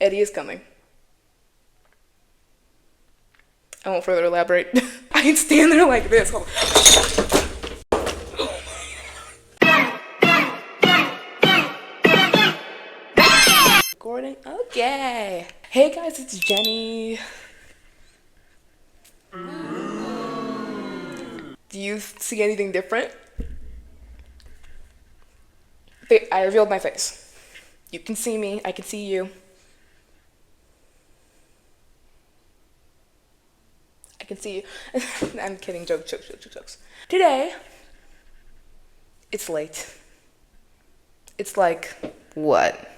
Eddie is coming. I won't further elaborate. I can stand there like this. Hold on. Recording? Okay. Hey guys, it's Jenny. Do you see anything different? I revealed my face. You can see me, I can see you. I can see you. I'm kidding, jokes. Today, it's late. It's like, what?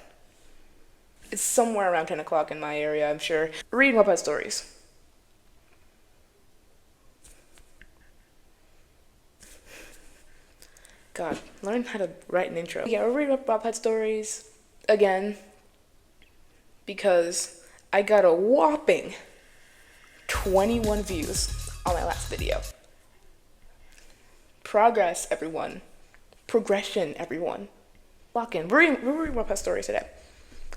It's somewhere around 10 o'clock in my area, I'm sure. Reading WATTPAD stories. God, learn how to write an intro. Yeah, we're reading WATTPAD stories again because I got a whopping 21 views on my last video. Progress, everyone. Progression, everyone. Lock in. We're reading WATTPAD stories today.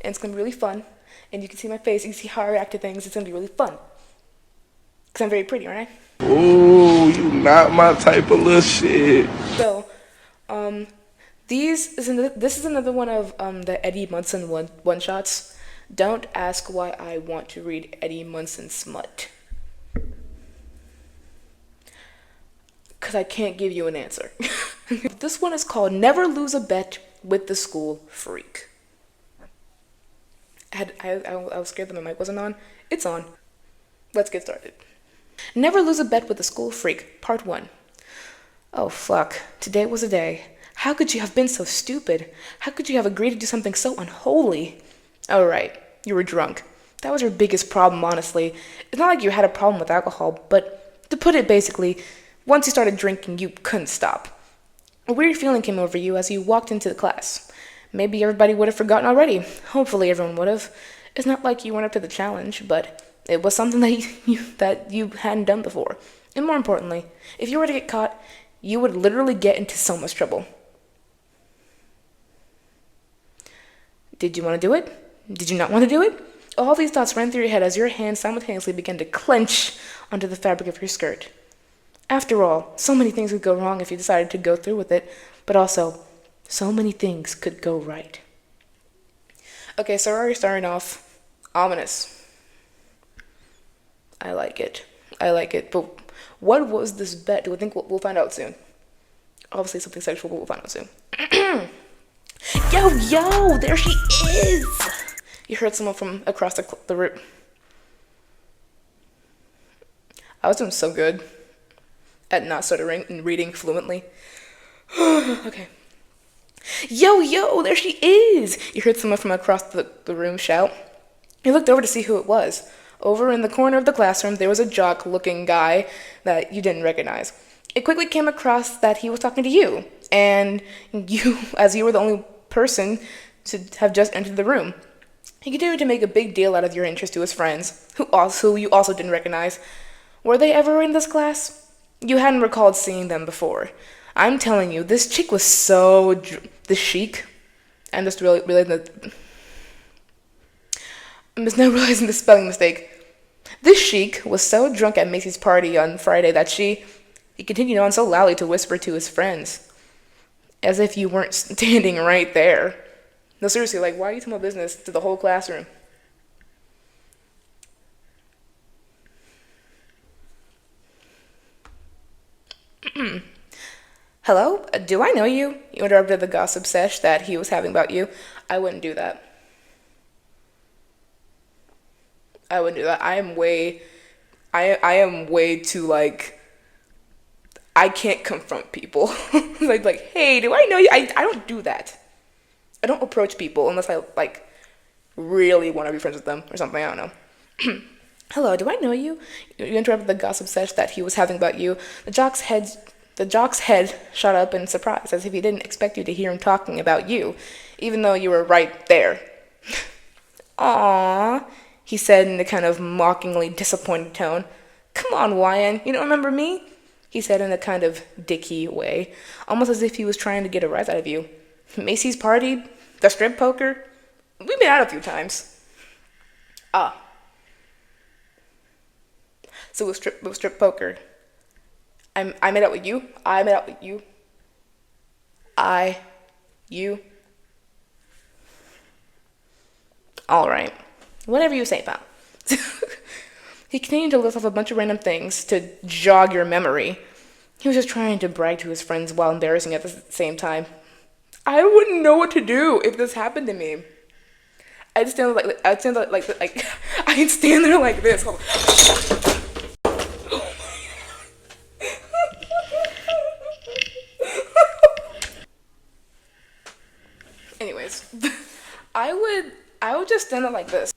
And it's gonna be really fun. And you can see my face, you can see how I react to things. It's gonna be really fun. Because I'm very pretty, aren't I? Ooh, you not my type of little shit. So, this is another one of the Eddie Munson one-shots. Don't ask why I want to read Eddie Munson smut. Because I can't give you an answer. This one is called Never Lose a Bet with the School Freak. I was scared that my mic wasn't on. It's on. Let's get started. Never Lose a Bet with the School Freak, Part 1. Oh fuck, today was a day. How could you have been so stupid? How could you have agreed to do something so unholy? Oh right, you were drunk. That was your biggest problem, honestly. It's not like you had a problem with alcohol, but to put it basically, once you started drinking, you couldn't stop. A weird feeling came over you as you walked into the class. Maybe everybody would have forgotten already. Hopefully everyone would have. It's not like you weren't up to the challenge, but it was something that you hadn't done before. And more importantly, if you were to get caught, you would literally get into so much trouble. Did you want to do it? Did you not want to do it? All these thoughts ran through your head as your hands simultaneously began to clench onto the fabric of your skirt. After all, so many things could go wrong if you decided to go through with it, but also, so many things could go right. Okay, so we're already starting off ominous. I like it, but what was this bet? Do we think we'll find out soon? Obviously something sexual, but we'll find out soon. Yo, there she is! You heard someone from across the room. I was doing so good at not stuttering and reading fluently. Okay. Yo, there she is! You heard someone from across the room shout. You looked over to see who it was. Over in the corner of the classroom, there was a jock-looking guy that you didn't recognize. It quickly came across that he was talking to you, and as you were the only person to have just entered the room. He continued to make a big deal out of your interest to his friends, who you also didn't recognize. Were they ever in this class? You hadn't recalled seeing them before. I'm telling you, this chick was so the chic. I'm just now realizing the spelling mistake. This chic was so drunk at Macy's party on Friday that he continued on so loudly to whisper to his friends, as if you weren't standing right there. No, seriously, like, why are you telling my business to the whole classroom? Hello? Do I know you? You interrupted the gossip sesh that he was having about you. I wouldn't do that. I am way too, like, I can't confront people. like, hey, do I know you? I don't do that. I don't approach people unless I, like, really want to be friends with them or something. I don't know. Hello, do I know you? You interrupted the gossip sesh that he was having about you. The jock's head shot up in surprise, as if he didn't expect you to hear him talking about you, even though you were right there. Aww, he said in a kind of mockingly disappointed tone. Come on, Wyan, you don't remember me? He said in a kind of dicky way, almost as if he was trying to get a rise out of you. Macy's party? The strip poker? We've been out a few times. Ah, so with strip poker. I made out with you. I made out with you. I, you. All right. Whatever you say, pal. He continued to list off a bunch of random things to jog your memory. He was just trying to brag to his friends while embarrassing at the same time. I wouldn't know what to do if this happened to me. I'd stand there like this. Anyways, I would just stand there like this.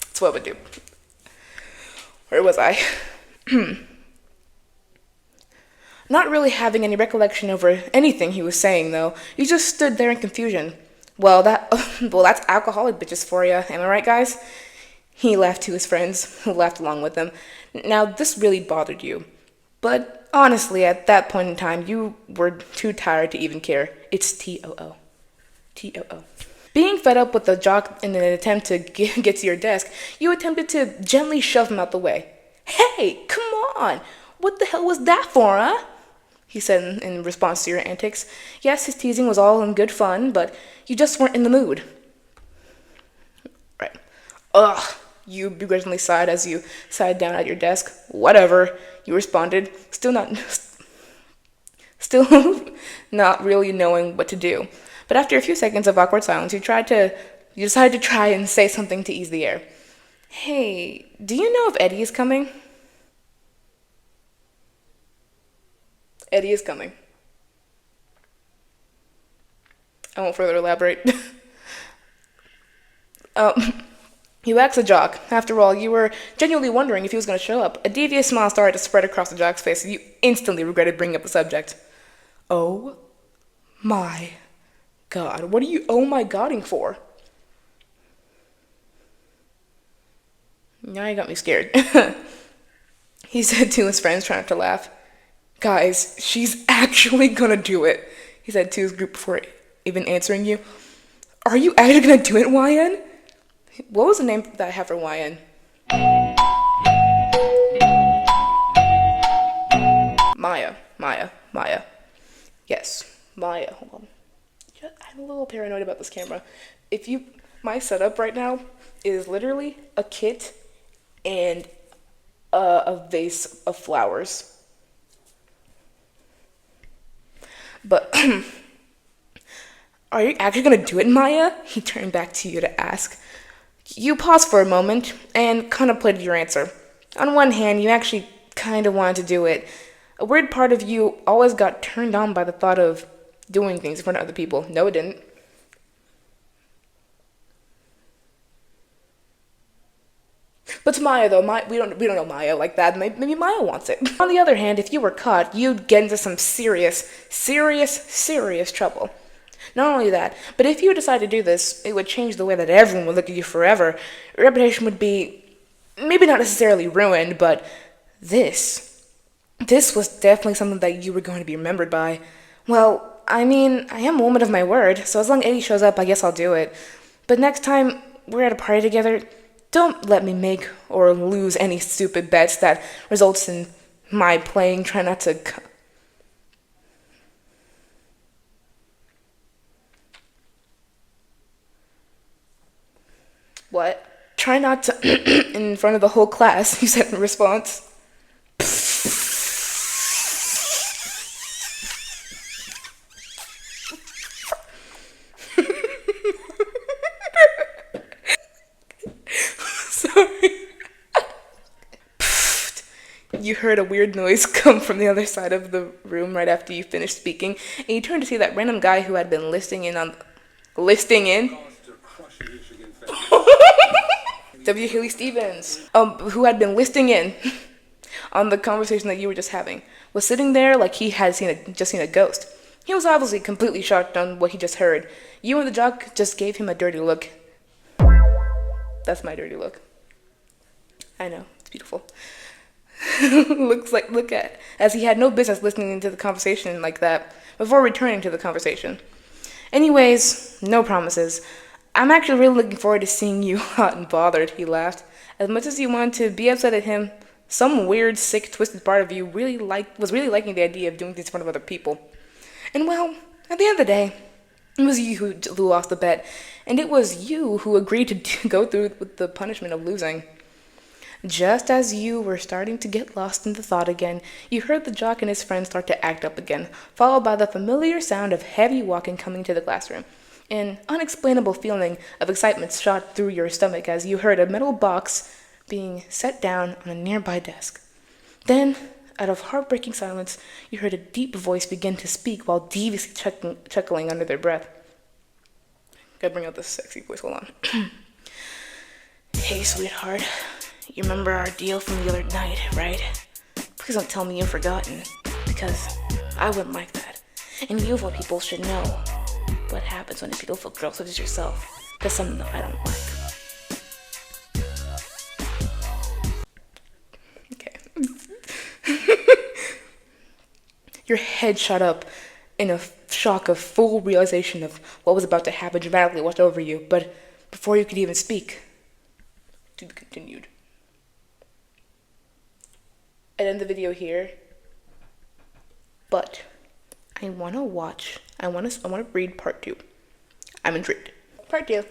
That's what I would do. Where was I? Not really having any recollection over anything he was saying, though. He just stood there in confusion. Well, that's alcoholic bitches for you. Am I right, guys? He laughed to his friends, who laughed along with him. Now, this really bothered you. But honestly, at that point in time, you were too tired to even care. It's TOO. TOO. Being fed up with the jock in an attempt to get to your desk, you attempted to gently shove him out the way. Hey, come on! What the hell was that for, huh? He said in response to your antics. Yes, his teasing was all in good fun, but you just weren't in the mood. Right. Ugh, you begrudgingly sighed as you sat down at your desk. Whatever, you responded, still not really knowing what to do. But after a few seconds of awkward silence, you decided to try and say something to ease the air. Hey, do you know if Eddie is coming? Eddie is coming. I won't further elaborate. You asked the jock. After all, you were genuinely wondering if he was going to show up. A devious smile started to spread across the jock's face, and you instantly regretted bringing up the subject. Oh my God. What are you oh my godding for? Now you got me scared. He said to his friends, trying not to laugh. Guys, she's actually gonna do it, he said to his group before even answering you. Are you actually gonna do it, YN? What was the name that I have for YN? Maya. Yes, Maya. Hold on. I'm a little paranoid about this camera. My setup right now is literally a kit and a vase of flowers. But, are you actually gonna do it, Maya? He turned back to you to ask. You paused for a moment and contemplated your answer. On one hand, you actually kind of wanted to do it. A weird part of you always got turned on by the thought of doing things in front of other people. No, it didn't. But to Maya, though, we don't know Maya like that. Maybe Maya wants it. On the other hand, if you were caught, you'd get into some serious trouble. Not only that, but if you decided to do this, it would change the way that everyone would look at you forever. Your reputation would be, maybe not necessarily ruined, but this was definitely something that you were going to be remembered by. Well, I mean, I am a woman of my word, so as long as Eddie shows up, I guess I'll do it. But next time we're at a party together, don't let me make or lose any stupid bets that results in my playing. Try not to... What? Try not to in front of the whole class, you said in response. Sorry. You heard a weird noise come from the other side of the room right after you finished speaking, and you turned to see that random guy who had been listening in? W. Haley Stevens, who had been listening in on the conversation that you were just having, was sitting there like he had just seen a ghost. He was obviously completely shocked on what he just heard. You and the jock just gave him a dirty look. That's my dirty look. I know, it's beautiful. Look at, as he had no business listening into the conversation like that. before returning to the conversation. Anyways, no promises. I'm actually really looking forward to seeing you hot and bothered, he laughed. As much as you wanted to be upset at him, some weird, sick, twisted part of you was really liking the idea of doing this in front of other people. And well, at the end of the day, it was you who lost the bet, and it was you who agreed to go through with the punishment of losing. Just as you were starting to get lost in the thought again, you heard the jock and his friend start to act up again, followed by the familiar sound of heavy walking coming to the classroom. An unexplainable feeling of excitement shot through your stomach as you heard a metal box being set down on a nearby desk. Then, out of heartbreaking silence, you heard a deep voice begin to speak while deviously chuckling under their breath. Gotta bring out this sexy voice, hold on. Hey, sweetheart. You remember our deal from the other night, right? Please don't tell me you've forgotten, because I wouldn't like that. And you of all people should know what happens when a beautiful girl such as yourself does something that I don't like. Okay. Your head shot up in a shock of full realization of what was about to happen dramatically washed over you, but before you could even speak, to be continued. I'd end the video here, but I want to read part 2. I'm intrigued. Part 2.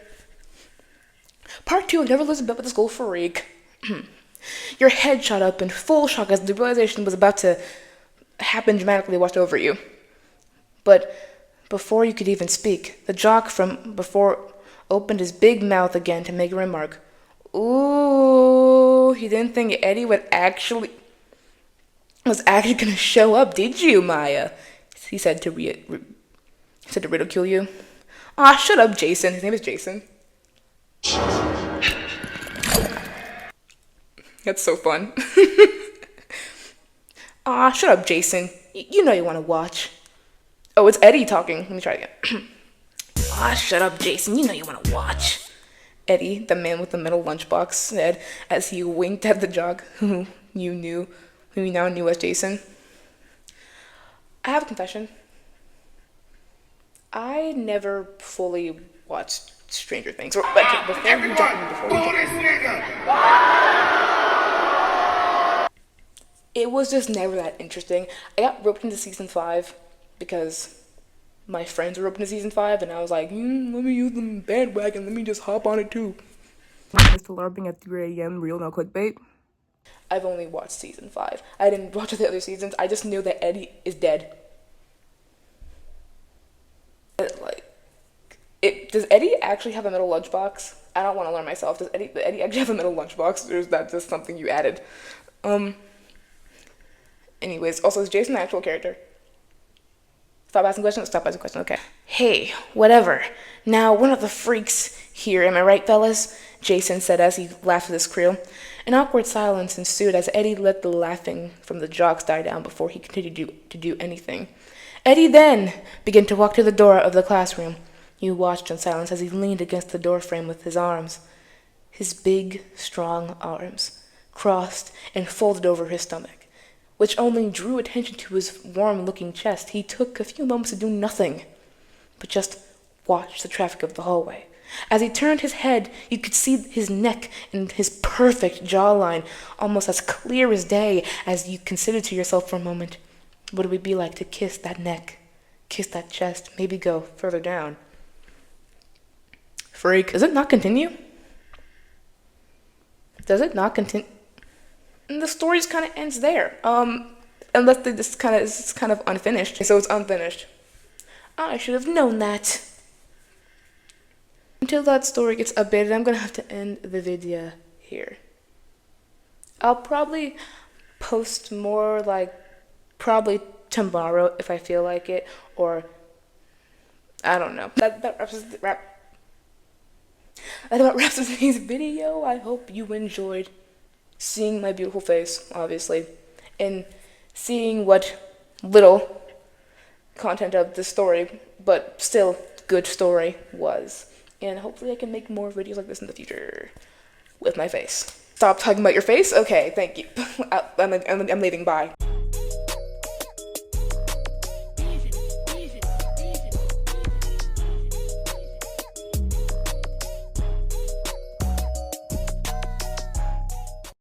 Part 2 of Never Lose a Bet with the School Freak. Your head shot up in full shock as the realization was about to happen dramatically washed over you. But before you could even speak, the jock from before opened his big mouth again to make a remark. Ooh, he didn't think Eddie was actually gonna show up, did you, Maya? He said to ridicule you. Ah, shut up, Jason. His name is Jason. That's so fun. Ah, shut up, Jason. You know you want to watch. Oh, it's Eddie talking. Let me try again. Ah, shut up, Jason. You know you want to watch. Eddie, the man with the metal lunchbox, said as he winked at the jock who you now knew as Jason. I have a confession. I never fully watched Stranger Things. It was just never that interesting. I got roped into season 5 because my friends were roped into season 5, and I was like, let me use the bandwagon. Let me just hop on it too. Mr. LARPing at 3 a.m. Real no clickbait. I've only watched season 5. I didn't watch the other seasons. I just knew that Eddie is dead. Does Eddie actually have a metal lunchbox? I don't want to learn myself. Does Eddie actually have a metal lunchbox, or is that just something you added? Anyways, also, is Jason an actual character? Stop asking questions. Okay. Hey, whatever. Now, one of the freaks here, am I right, fellas? Jason said as he laughed with his crew. An awkward silence ensued as Eddie let the laughing from the jocks die down before he continued to do anything. Eddie then began to walk to the door of the classroom. You watched in silence as he leaned against the doorframe with his arms. His big, strong arms crossed and folded over his stomach, which only drew attention to his warm-looking chest. He took a few moments to do nothing, but just watch the traffic of the hallway. As he turned his head, you could see his neck and his perfect jawline almost as clear as day as you considered to yourself for a moment, what it would be like to kiss that neck, kiss that chest, maybe go further down. Freak. Does it not continue? Does it not continue? And the story just kind of ends there. Unless it's kind of unfinished. So it's unfinished. I should have known that. Until that story gets updated, I'm gonna have to end the video here. I'll probably post more probably tomorrow if I feel like it, or I don't know. That about wraps up today's video. I hope you enjoyed seeing my beautiful face, obviously, and seeing what little content of the story, but still good story was. And hopefully I can make more videos like this in the future with my face. Stop talking about your face? Okay, thank you. I'm leaving, bye.